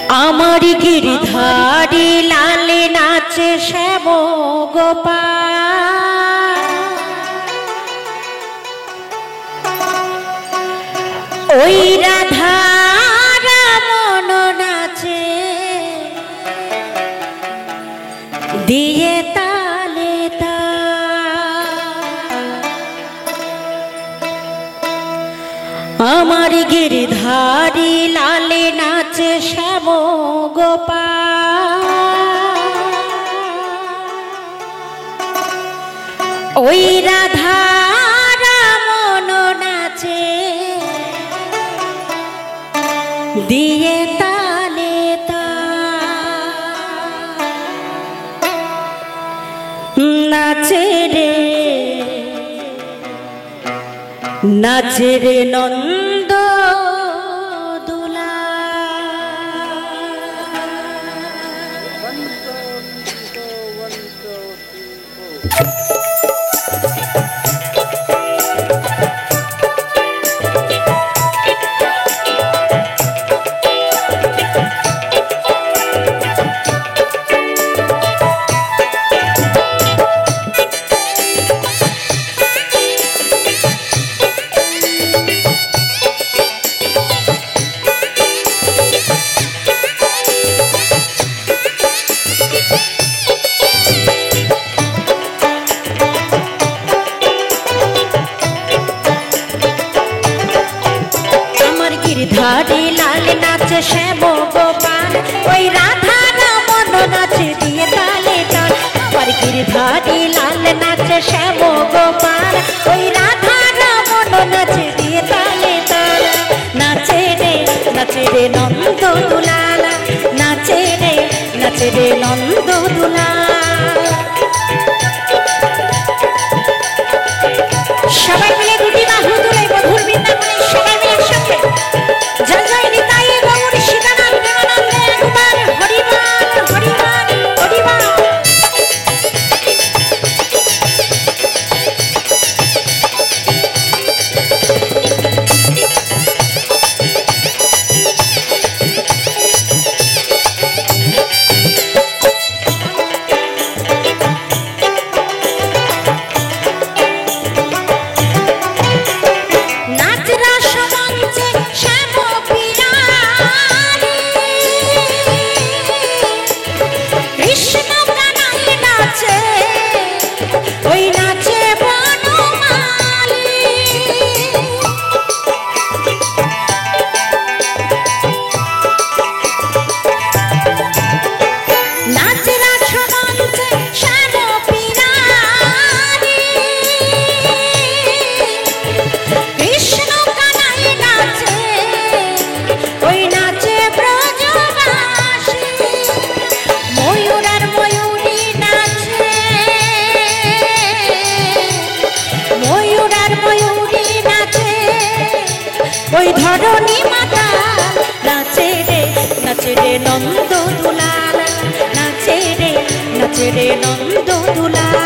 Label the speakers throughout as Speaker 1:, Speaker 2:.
Speaker 1: আমার গিরধারী লালে নাচে শ্যাম গোপাল, ওই রাধা রমন নাচে দিয়ে তালে আমার গিরধারী লালে নাচে শ্যাম গোপাল, ওই রাধা রমন নাচে দিয়ে তালে নাচে রে নাচে রে নন্দ দুলা। গিরধারী লাল নাচে শ্যাম গোপাল, ওই রাধা রমন নাচে দিয়ে তালে তাল। আমার গিরধারী লাল নাচে শ্যাম গোপাল, ওই রাধা রমন নাচে দিয়ে তালে তাল। নাচে রে নন্দ দুলাল, নাচে রে নন্দ দুলাল। সবাই মিলে দুটি বাহু তুলে মধুর বৃন্দাবনে সবাই মিলে একসাথে জয় জয় নিতাই গৌর সীতানাথ প্রেমানন্দে একবার হরিবল হরিবল হরিবল। ওই ধরণী মাতা নাচে রে নন্দ দুলাল, নাচে রে নন্দ দুলাল।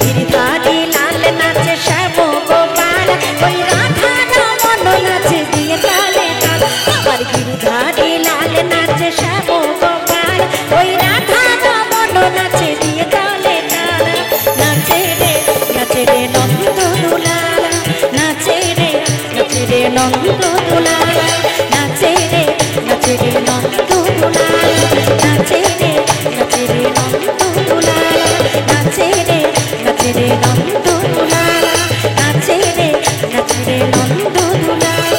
Speaker 1: গিরধারী লাল নাচে শ্যাম গোপাল ওই রাধা রমন নাচে দিয়ে তালে তাল আমার গিরধারী লাল নাচে শ্যাম গোপাল ওই রাধা রমন নাচে দিয়ে তালে তাল নাচে রে নন্দ দুলাল নাচে রে নন্দ দুলাল নাচে রে নন্দ দুলাল নাচে রে নন্দ দুলাল নাচে রে নন্দ দুলাল নাচে রে নন্দ দুলাল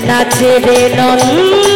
Speaker 1: নাচে রে নন্দ